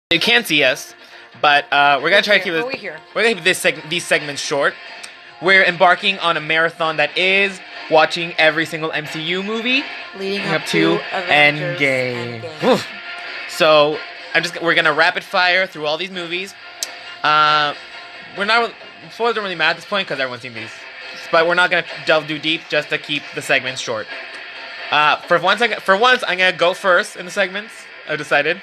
You can't see us, but we're gonna try to keep we're gonna keep these segments short. We're embarking on a marathon that is watching every single MCU movie leading up to Endgame. So we're gonna rapid fire through all these movies. We're not spoilers don't really matter at this point because everyone's seen these, but we're not gonna delve too deep just to keep the segments short. For once, I'm gonna go first in the segments. I've decided.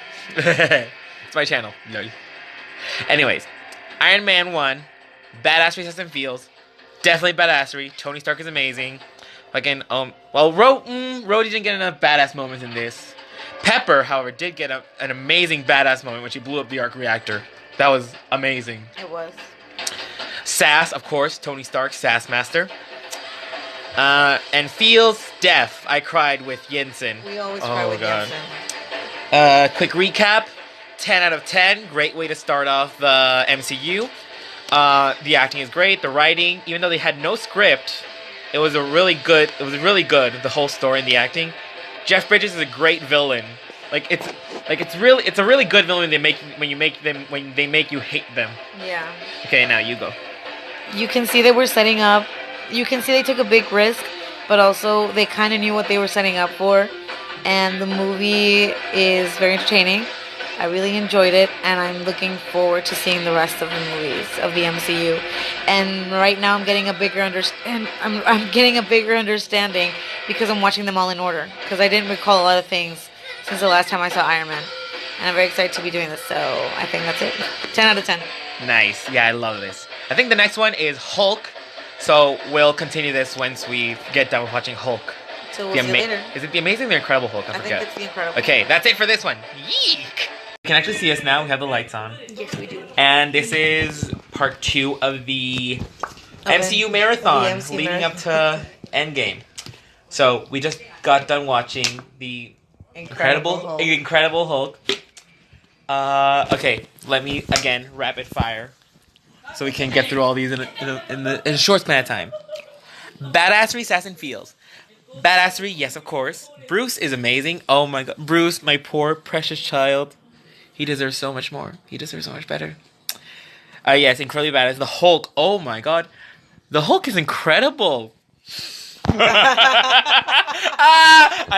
It's my channel. No. Anyways, Iron Man 1, badassery says and feels, definitely badassery. Tony Stark is amazing. Again, Rhodey didn't get enough badass moments in this. Pepper, however, did get an amazing badass moment when she blew up the arc reactor. That was amazing. It was. Sass, of course, Tony Stark, Sass Master. And feels deaf. I cried with Jensen. We always cry with Jensen. Quick recap. 10 out of 10. Great way to start off the MCU. The acting is great. The writing, even though they had no script, it was really good. The whole story and the acting. Jeff Bridges is a great villain. It's a really good villain when they make you hate them. Yeah. Okay, now you go. You can see that we're setting up. You can see they took a big risk, but also they kind of knew what they were setting up for. And the movie is very entertaining. I really enjoyed it, and I'm looking forward to seeing the rest of the movies of the MCU. And right now, I'm getting a bigger I'm getting a bigger understanding because I'm watching them all in order. Because I didn't recall a lot of things since the last time I saw Iron Man, and I'm very excited to be doing this. So I think that's it. 10 out of 10. Nice. Yeah, I love this. I think the next one is Hulk. So we'll continue this once we get done with watching Hulk. So we'll see you later. Is it the Amazing or the Incredible Hulk? I think it's the Incredible. Okay, that's it for this one. Yeek! You can actually see us now. We have the lights on. Yes, we do. And this is part 2 of the MCU marathon leading up to Endgame. So we just got done watching the Incredible Hulk. Okay, let me again rapid fire so we can get through all these in a short span of time. Badassery, sass and feels. Badassery, yes, of course. Bruce is amazing. Oh my god, Bruce, my poor precious child. He deserves so much more. He deserves so much better. Yes, incredibly badass. The Hulk. Oh my god. The Hulk is incredible. I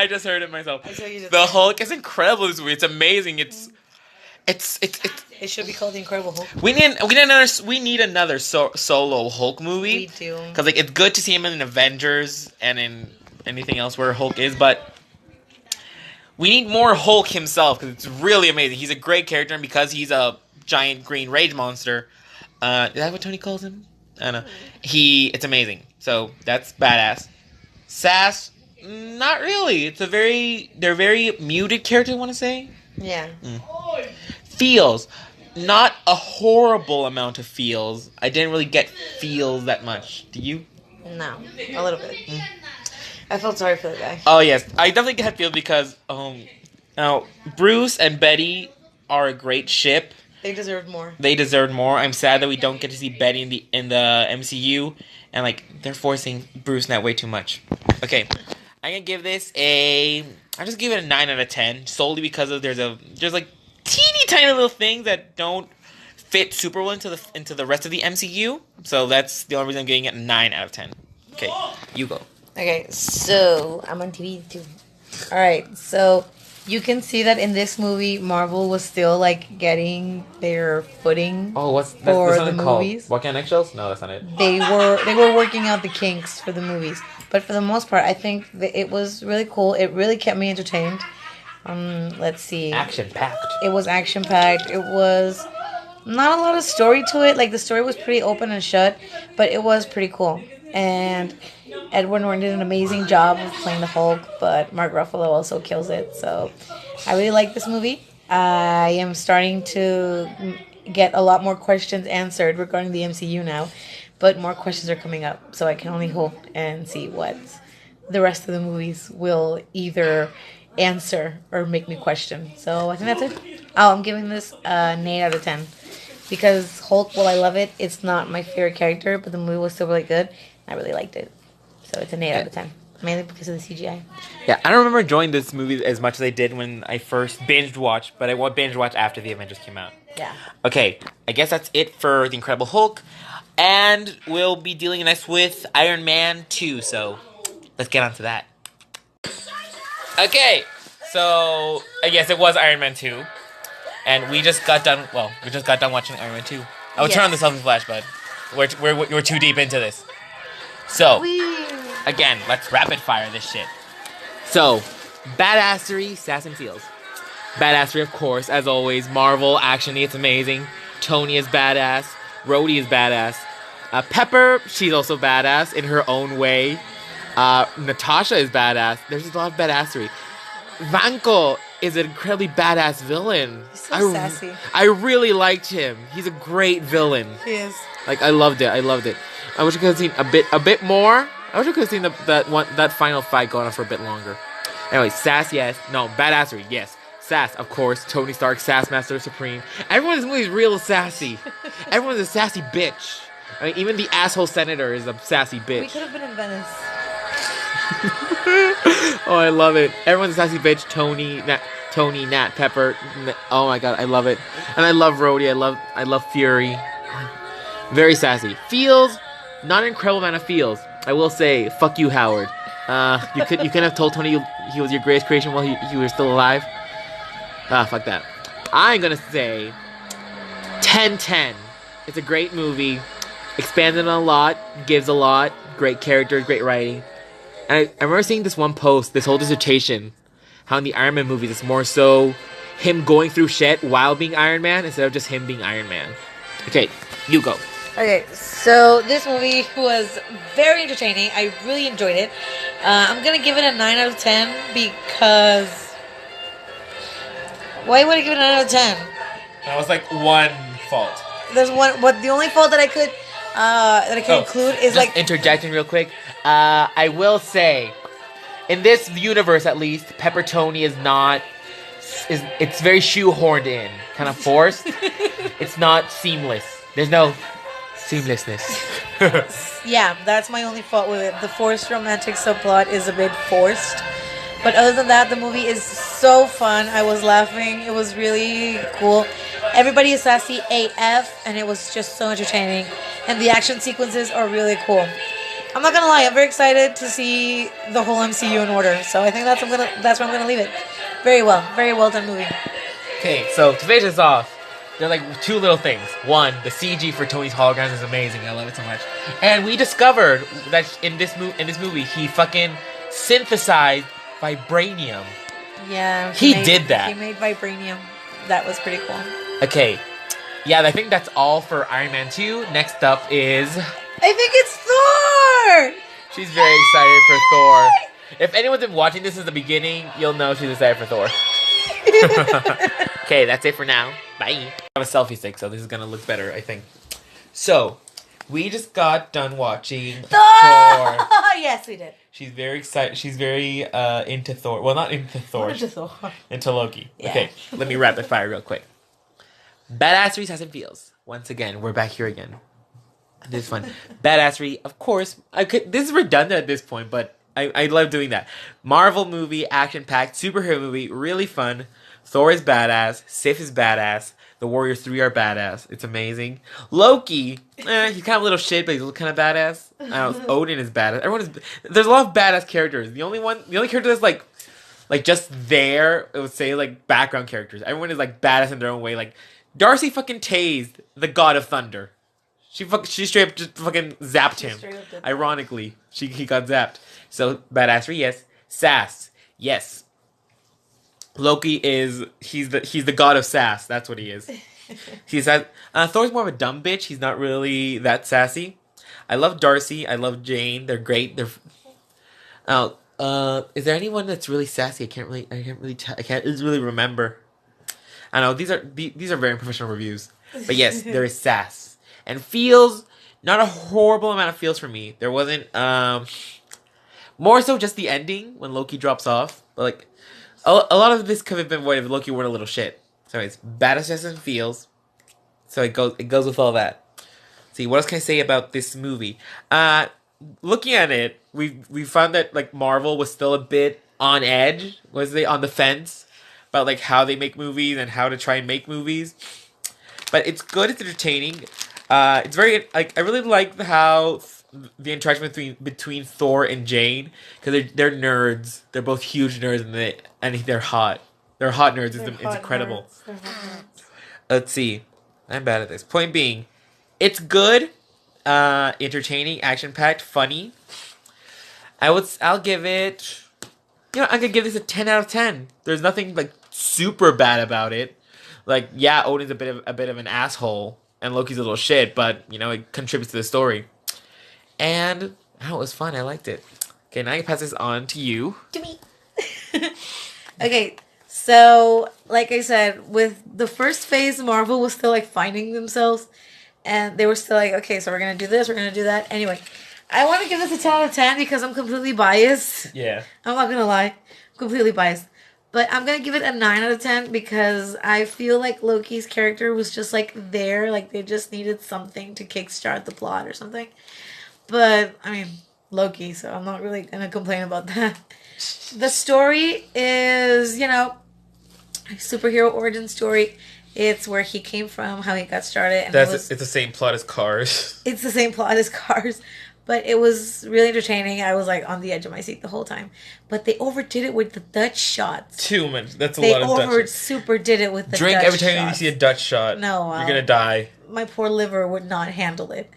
just heard it myself. The Hulk is incredible this movie. It's amazing. It should be called The Incredible Hulk. We need another solo Hulk movie. We do. Because it's good to see him in Avengers and in anything else where Hulk is, but we need more Hulk himself because it's really amazing. He's a great character, and because he's a giant green rage monster, is that what Tony calls him? I don't know. It's amazing. So that's badass. Sass, not really. They're very muted character, I want to say. Yeah. Feels, not a horrible amount of feels. I didn't really get feels that much. Do you? No, a little bit. I felt sorry for the guy. Oh yes, I definitely get feels because now Bruce and Betty are a great ship. They deserved more. I'm sad that we don't get to see Betty in the MCU, and they're forcing Bruce now way too much. Okay, I'm gonna give this I'll just give it a 9 out of 10 solely because of there's teeny tiny little things that don't fit super well into the rest of the MCU. So that's the only reason I'm giving it a 9 out of 10. Okay, you go. Okay, so I'm on TV too. Alright, so you can see that in this movie, Marvel was still getting their footing for the movies. Walking on eggshells? No, that's not it. They were working out the kinks for the movies, but for the most part, I think that it was really cool. It really kept me entertained. Let's see. Action packed. It was action packed. It was not a lot of story to it. The story was pretty open and shut, but it was pretty cool. And Edward Norton did an amazing job of playing the Hulk, but Mark Ruffalo also kills it. So I really like this movie. I am starting to get a lot more questions answered regarding the MCU now, but more questions are coming up. So I can only hope and see what the rest of the movies will either answer or make me question. So I think that's it. I'm giving this an 8 out of 10. Because Hulk, while I love it, it's not my favorite character, but the movie was still really good. I really liked it. So it's an 8 out of 10. mainly because of the CGI. Yeah, I don't remember enjoying this movie as much as I did when I first binge watched, but I binge watched after the Avengers came out. Yeah. Okay, I guess that's it for The Incredible Hulk, and we'll be dealing next with Iron Man 2, so let's get on to that. Okay, so I guess it was Iron Man 2, and we just got done watching Iron Man 2. I will turn on the selfie flash, bud. We're too deep into this. So, again, let's rapid fire this shit. So, badassery, sass and feels. Badassery, of course, as always. Marvel, action, it's amazing. Tony is badass. Rhodey is badass. Pepper, she's also badass in her own way. Natasha is badass. There's just a lot of badassery. Vanko is an incredibly badass villain. He's so sassy. I really liked him. He's a great villain. He is. Like, I loved it. I wish I could have seen a bit more. I wish I could have seen that final fight going on for a bit longer. Anyway, sass, yes. No, badassery, yes. Sass, of course. Tony Stark, Sass Master Supreme. Everyone in this movie is real sassy. Everyone's a sassy bitch. I mean, even the asshole senator is a sassy bitch. We could have been in Venice. Oh, I love it. Everyone's a sassy bitch. Tony, Nat, Pepper. Oh my god, I love it. And I love Rhodey. I love Fury. Very sassy. Feels, not an incredible amount of feels. I will say, fuck you, Howard. You couldn't have told Tony he was your greatest creation while he was still alive. Fuck that. I'm gonna say 10/10. It's a great movie. Expanded on a lot. Gives a lot. Great characters. Great writing. And I remember seeing this one post, this whole dissertation, how in the Iron Man movies it's more so him going through shit while being Iron Man instead of just him being Iron Man. Okay, you go. Okay, so this movie was very entertaining. I really enjoyed it. I'm gonna give it a 9 out of 10 because... Why would I give it a 9 out of 10? That was like one fault. There's one... But the only fault that I could include is just like... interjecting real quick. I will say, in this universe at least, Pepper Tony is not... It's very shoehorned in. Kind of forced. It's not seamless. There's no... seamlessness. Yeah, that's my only fault with it. The forced romantic subplot is a bit forced. But other than that, the movie is so fun. I was laughing. It was really cool. Everybody is sassy AF, and it was just so entertaining. And the action sequences are really cool. I'm not gonna lie, I'm very excited to see the whole MCU in order. So I think that's where I'm gonna leave it. Very well done movie. Okay, so to finish this off, there are like two little things. One, the CG for Tony's holograms is amazing. I love it so much. And we discovered that in this movie, he fucking synthesized vibranium. Yeah. He did that. He made vibranium. That was pretty cool. Okay. Yeah, I think that's all for Iron Man 2. Next up is... I think it's Thor! She's very excited for Thor. If anyone's been watching this at the beginning, you'll know she's excited for Thor. Okay, that's it for now. Bye. I have a selfie stick, so this is gonna look better, I think. So, we just got done watching Thor. Yes, we did. She's very excited. She's very into Thor. Well, not into Thor. Into Thor. Into Loki. Yeah. Okay, let me rapid fire real quick. Badassery, sass and feels. Once again, we're back here again. This is fun. Badassery, of course. This is redundant at this point, but I love doing that. Marvel movie, action-packed, superhero movie, really fun. Thor is badass. Sif is badass. The Warriors 3 are badass. It's amazing. Loki, he's kind of a little shit, but he's kind of badass. Odin is badass. There's a lot of badass characters. The only character that's like just there, I would say like background characters. Everyone is like badass in their own way. Like Darcy fucking tased the God of Thunder. She straight up just fucking zapped him. Ironically, he got zapped. So badassery, yes. Sass, yes. Loki he's the god of sass. That's what he is. Thor's more of a dumb bitch. He's not really that sassy. I love Darcy. I love Jane. They're great. Is there anyone that's really sassy? I can't really remember. I know these are very professional reviews. But yes, there is sass. And feels, not a horrible amount of feels for me. There wasn't more so just the ending when Loki drops off. But like a lot of this could have been avoided if Loki weren't a little shit. So it's badass and feels. So it goes with all that. See, what else can I say about this movie? looking at it, we found that like Marvel was still a bit on edge, was they on the fence about like how they make movies and how to try and make movies. But it's good. It's entertaining. It's very like I really like how the interaction between Thor and Jane because they're nerds. They're both huge nerds and they're hot. They're hot nerds. It's incredible. Let's see. I'm bad at this. Point being, it's good, entertaining, action packed, funny. I'll give it. You know, I'm gonna give this a 10 out of 10. There's nothing like super bad about it. Like, yeah, Odin's a bit of an asshole, and Loki's a little shit, but you know, it contributes to the story. And it was fun. I liked it. Okay, now I can pass this on to you. To me. Okay, so like I said, with the first phase, Marvel was still like finding themselves, and they were still like, okay, so we're gonna do this, we're gonna do that. Anyway, I want to give this a 10 out of 10 because I'm completely biased. Yeah. I'm not gonna lie, I'm completely biased. But I'm gonna give it a 9 out of 10 because I feel like Loki's character was just like there, like they just needed something to kickstart the plot or something. But I mean, Loki, so I'm not really gonna complain about that. The story is, you know, a superhero origin story. It's where he came from, how he got started, and it's the same plot as Cars. It's the same plot as Cars. But it was really entertaining. I was like on the edge of my seat the whole time. But they overdid it with the Dutch shots. Too much. That's a lot of Dutch shots. Super did it with the Drink Dutch every time shots. you see a Dutch shot. No. You're going to die. My poor liver would not handle it.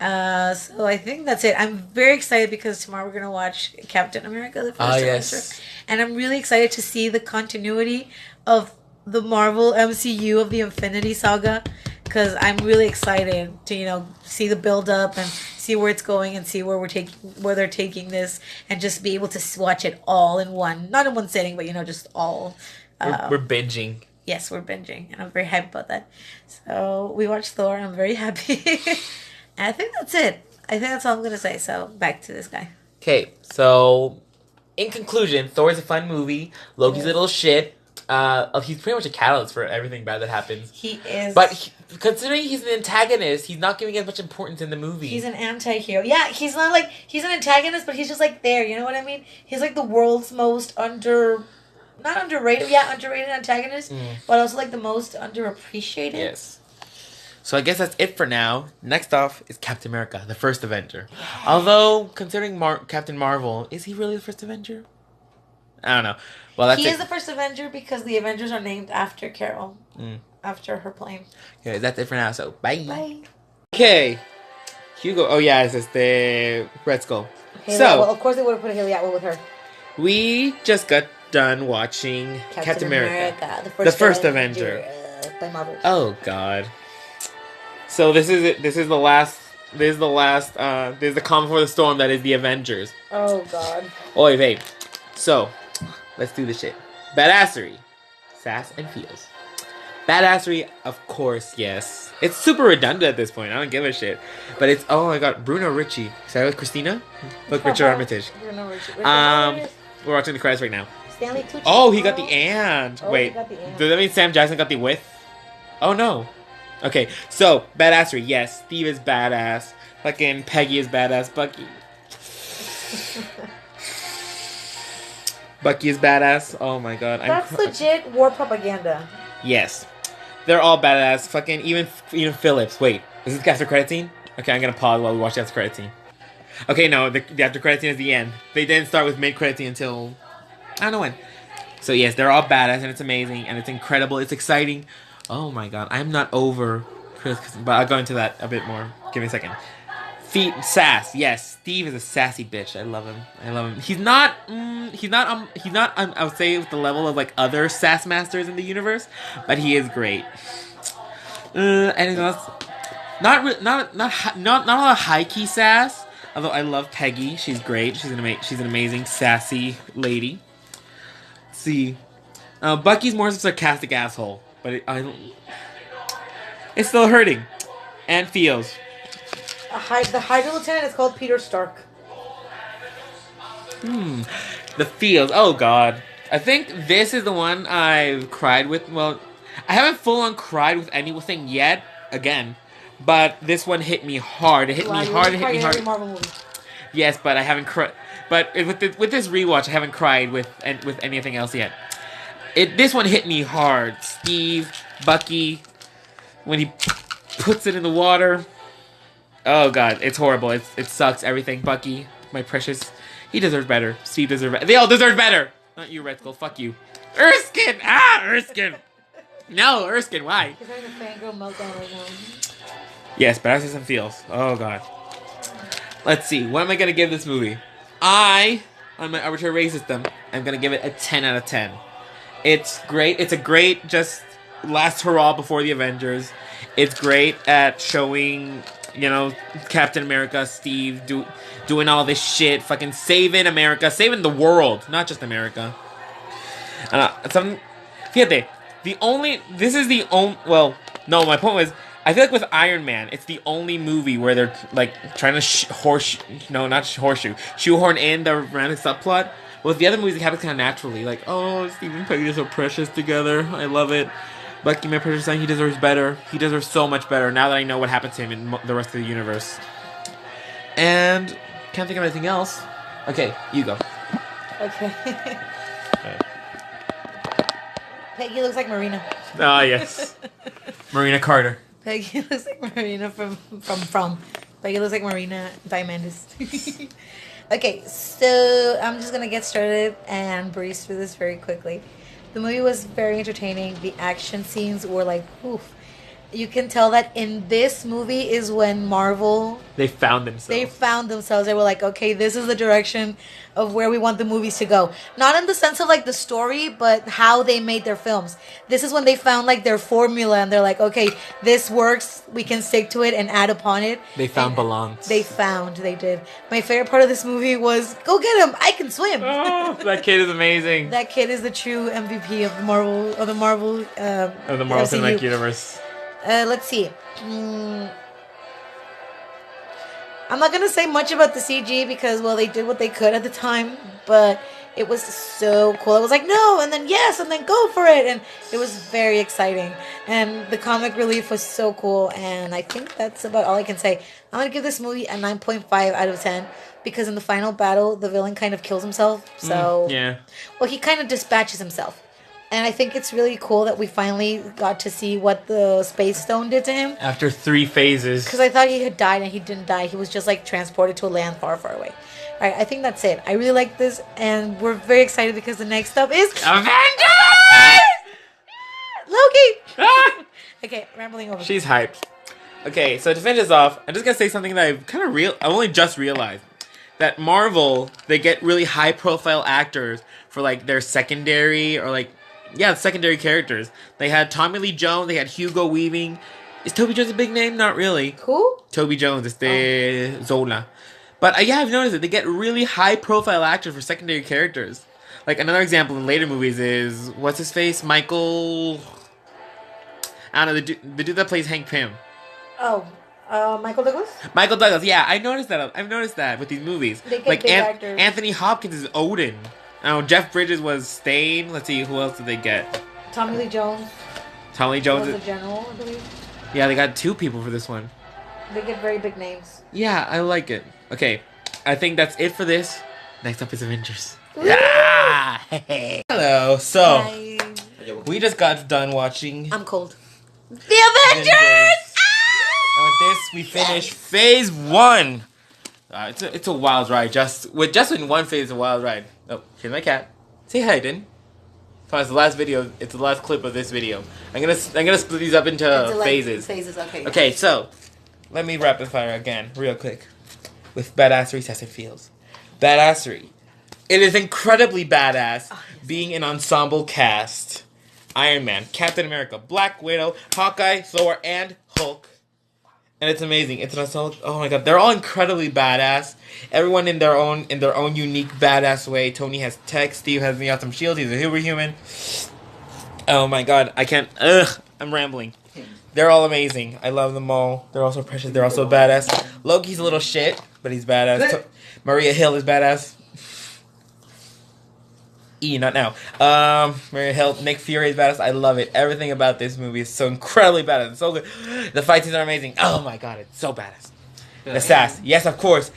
So I think that's it. I'm very excited because tomorrow we're going to watch Captain America, the first Avenger. And I'm really excited to see the continuity of the Marvel MCU of the Infinity Saga. Because I'm really excited to, you know, see the build up and see where it's going and see where they're taking this and just be able to watch it all in one, not in one sitting, but you know, just all. We're binging. Yes, we're binging, and I'm very happy about that. So we watched Thor. And I'm very happy, and I think that's it. I think that's all I'm gonna say. So back to this guy. Okay, so in conclusion, Thor is a fun movie. Loki's a little shit. He's pretty much a catalyst for everything bad that happens. He is. But considering he's an antagonist, he's not giving as much importance in the movie. He's an anti-hero. Yeah, he's not like... He's an antagonist, but he's just like there. You know what I mean? He's like the world's most not underrated. Yeah, underrated antagonist. But also like the most underappreciated. Yes. So I guess that's it for now. Next off is Captain America, the first Avenger. Although, considering Captain Marvel, is he really the first Avenger? I don't know. Well, that's he is the first Avenger because the Avengers are named after Carol. After her plane. Okay, that's it for now. So, bye. Bye. Okay. Hugo. Oh, yeah, it's the Red Skull. Okay, so, well, of course they would have put Haley Atwell with her. We just got done watching Captain America. The first Avenger. By Marvel. Oh, God. So, this is it. This is the last... This is the calm before the storm that is the Avengers. Oh, God. Oy vey. So... Let's do this shit. Badassery. Sass and feels. Badassery, of course, yes. It's super redundant at this point. I don't give a shit. But it's, oh my god, Bruno Ricci. Is that with Christina? Look, Richard Armitage. Bruno Ricci. We're watching the credits right now. Stanley Tucci. Oh, he got the and. Oh, wait, he got the and. Does that mean Sam Jackson got the with? Oh no. Okay, so, badassery, yes. Steve is badass. Fucking Peggy is badass. Bucky is badass. Oh my god. That's legit war propaganda. Yes. They're all badass. Fucking even Phillips. Wait, is this the after credit scene? Okay, I'm gonna pause while we watch the after credit scene. Okay, no, the after credit scene is the end. They didn't start with mid credit scene until I don't know when. So yes, they're all badass and it's amazing and it's incredible. It's exciting. Oh my god, I'm not over Chris, but I'll go into that a bit more. Give me a second. Sass, yes. Steve is a sassy bitch. I love him. He's not. I would say with the level of like other sass masters in the universe, but he is great. Anything else? Not a lot of high key sass. Although I love Peggy, she's great. She's an amazing sassy lady. Let's see, Bucky's more of a sarcastic asshole, but it's still hurting, and feels. The Hydra Lieutenant is called Peter Stark. The feels. Oh god. I think this is the one I've cried with. Well, I haven't full on cried with anything yet. Again, but this one hit me hard. It hit me hard. Marvel movie. Yes, but I haven't cried. But with this rewatch, I haven't cried with anything else yet. This one hit me hard. Steve, Bucky, when he puts it in the water. Oh god, it's horrible. It sucks. Everything. Bucky, my precious, he deserves better. Steve deserves better. They all deserve better. Not you, Red Skull. Fuck you, Erskine. Erskine. No, Erskine. Why? He's having a fangirl meltdown right now. Yes, but I see some feels. Oh god. Let's see. What am I gonna give this movie? On my arbitrary rating system, I'm gonna give it a 10 out of 10. It's great. It's a great just last hurrah before the Avengers. It's great at showing, Captain America, Steve doing all this shit, fucking saving America, saving the world, not just America. Fíjate, no, my point was, I feel like with Iron Man, it's the only movie where they're like trying to shoehorn in the romantic subplot. With the other movies, it happens kind of naturally. Like, oh, Steve and Peggy are so precious together. I love it. Bucky, my precious son, he deserves better. He deserves so much better now that I know what happened to him in the rest of the universe. And can't think of anything else. Okay, you go. Okay. Peggy looks like Marina. Ah, yes. Marina Carter. Peggy looks like Marina from. Peggy looks like Marina Diamandis. Okay, so I'm just gonna get started and breeze through this very quickly. The movie was very entertaining. The action scenes were like, oof. You can tell that in this movie is when Marvel... They found themselves. They were like, okay, this is the direction of where we want the movies to go. Not in the sense of like the story, but how they made their films. This is when they found like their formula and they're like, okay, this works. We can stick to it and add upon it. They found balance. They did. My favorite part of this movie was, go get him. I can swim. Oh, that kid is amazing. That kid is the true MVP of the Marvel Cinematic Universe. Let's see. I'm not gonna say much about the CG because, well, they did what they could at the time, but it was so cool. I was like, no, and then yes, and then go for it, and it was very exciting. And the comic relief was so cool, and I think that's about all I can say. I'm gonna give this movie a 9.5 out of 10 because in the final battle, the villain kind of kills himself. So yeah, well, he kind of dispatches himself. And I think it's really cool that we finally got to see what the Space Stone did to him. After 3 phases. Because I thought he had died and he didn't die. He was just like transported to a land far, far away. Alright, I think that's it. I really like this and we're very excited because the next up is... Avengers! Loki! Okay, rambling over. She's hyped. Okay, so to finish this off, I'm just going to say something that I only just realized. That Marvel, they get really high profile actors for like their secondary or like... Yeah, secondary characters. They had Tommy Lee Jones. They had Hugo Weaving. Is Toby Jones a big name? Not really. Who? Toby Jones. Zola. But yeah, I've noticed it. They get really high-profile actors for secondary characters. Like another example in later movies is what's his face? Michael. I don't know the dude that plays Hank Pym. Oh, Michael Douglas. Michael Douglas. Yeah, I noticed that. I've noticed that with these movies. They get like big actors. Anthony Hopkins is Odin. Jeff Bridges was Stain. Let's see, who else did they get? Tommy Lee Jones. Tommy Lee Jones was the general, I believe. Yeah, they got 2 people for this one. They get very big names. Yeah, I like it. Okay, I think that's it for this. Next up is Avengers. Woo! Yeah! Hello. So, Hi. we just got done watching I'm cold. The Avengers! And with this, we finish Phase 1. It's a wild ride. Just in one phase, it's a wild ride. Oh, here's my cat. Say hi, Hayden. It's the last video. It's the last clip of this video. I'm gonna split these up into phases. Phases, okay. Okay, so let me rapid fire again, real quick, with badassery as it feels. Badassery. It is incredibly badass being an ensemble cast. Iron Man, Captain America, Black Widow, Hawkeye, Thor, and Hulk. And it's amazing. It's an assault. Oh my god, they're all incredibly badass. Everyone in their own unique badass way. Tony has tech. Steve has the awesome shield. He's a superhuman. Oh my god, I can't. I'm rambling. They're all amazing. I love them all. They're all so precious. They're all so badass. Loki's a little shit, but he's badass. Maria Hill is badass. Not now. Maria Hill, Nick Fury is badass. I love it. Everything about this movie is so incredibly badass. It's so good. The fight scenes are amazing. Oh my god, it's so badass. The sass. Yes, of course.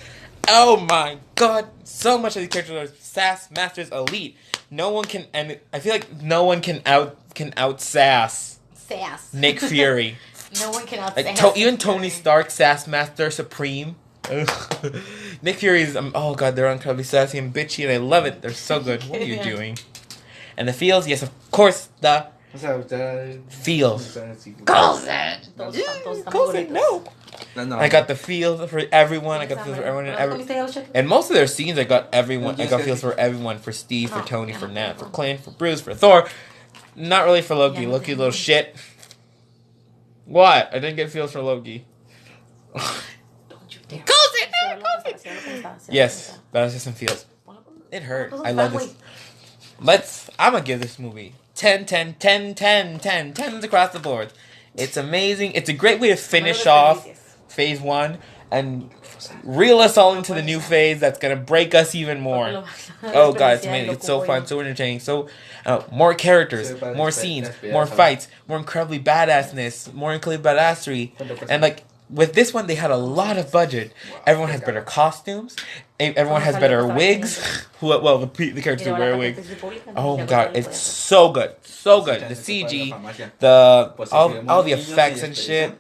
Oh my god, so much of these characters are sass masters elite. No one can, and I feel like no one can out sass Sass. Nick Fury. No one can out Like sass. even Tony Stark, sass master supreme. Ugh. Nick Fury's oh god, they're incredibly sassy and bitchy, and I love it. They're so good. What are you doing? And the feels, yes, of course, the feels. No. I got the feels for everyone. I got feels for everyone, and most of their scenes, I got everyone. I got feels for everyone: for Steve, for Tony, for Nat, for Clint, for Bruce, for Thor. Not really for Loki. Loki, little shit. What? I didn't get feels for Loki. Yes, that was just some feels. It hurt. I love this. I'm gonna give this movie 10, 10, 10, 10, 10, 10s across the board. It's amazing. It's a great way to finish off phase 1 and reel us all into the new phase that's gonna break us even more. Oh god, it's amazing. It's so fun, so entertaining. So more characters, more scenes, more fights, more incredibly badassness, more incredibly badassery, and like. With this one, they had a lot of budget. Everyone has better costumes. Everyone has better wigs. The characters who wear wigs. Oh my god, it's so good, so good. The CG, all the effects and shit.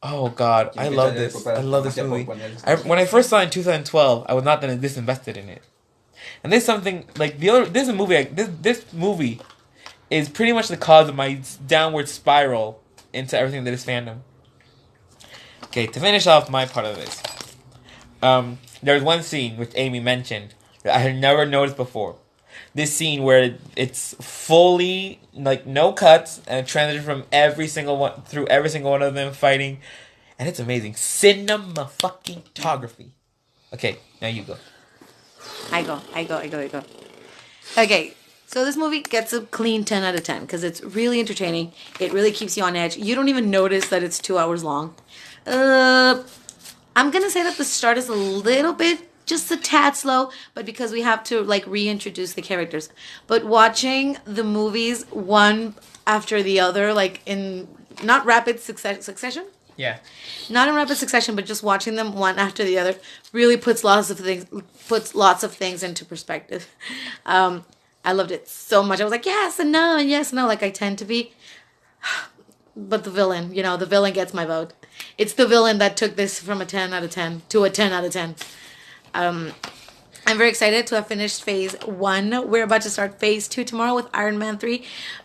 Oh god, I love this. I love this movie. When I first saw it in 2012, I was not this invested in it. And there's something like this movie is pretty much the cause of my downward spiral into everything that is fandom. Okay, to finish off my part of this, there's one scene which Amy mentioned that I had never noticed before. This scene where it's fully like no cuts and transition from every single one of them fighting, and it's amazing cinema fucking photography. Okay, now you go. I go. Okay, so this movie gets a clean 10 out of 10 because it's really entertaining. It really keeps you on edge. You don't even notice that it's 2 hours long. I'm gonna say that the start is a little bit, just a tad slow, but because we have to like reintroduce the characters. But watching the movies one after the other, like in not rapid succession. Yeah. Not in rapid succession, but just watching them one after the other really puts lots of things into perspective. I loved it so much. I was like, yes and no, and yes and no, like I tend to be. But the villain gets my vote. It's the villain that took this from a 10 out of 10 to a 10 out of 10. I'm very excited to have finished phase 1. We're about to start phase 2 tomorrow with Iron Man 3.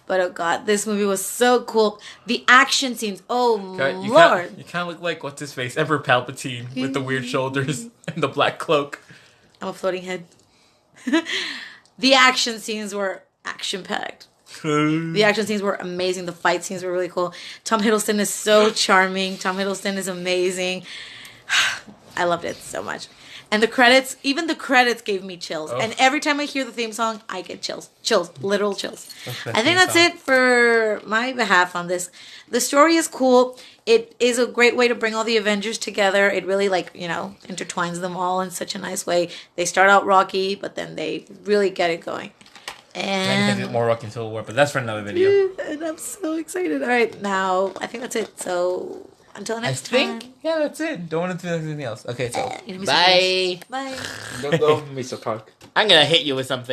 But oh god, this movie was so cool. The action scenes, Lord. You kind of look like, what's his face? Emperor Palpatine with the weird shoulders and the black cloak. I'm a floating head. The action scenes were action-packed. The action scenes were amazing. The fight scenes were really cool. Tom Hiddleston is so charming. Tom Hiddleston is amazing. I loved it so much. And the credits, even the credits gave me chills. Oh. And every time I hear the theme song, I get chills. Chills. Literal chills. I think that's it for my behalf on this. The story is cool. It is a great way to bring all the Avengers together. It really, intertwines them all in such a nice way. They start out rocky, but then they really get it going. And more Rocky and Civil War, but that's for another video. And I'm so excited. All right, now I think that's it. So until next time. Yeah, that's it. Don't want to do anything else. Okay, so bye. Bye. Don't go, Mr. Park. I'm gonna hit you with something.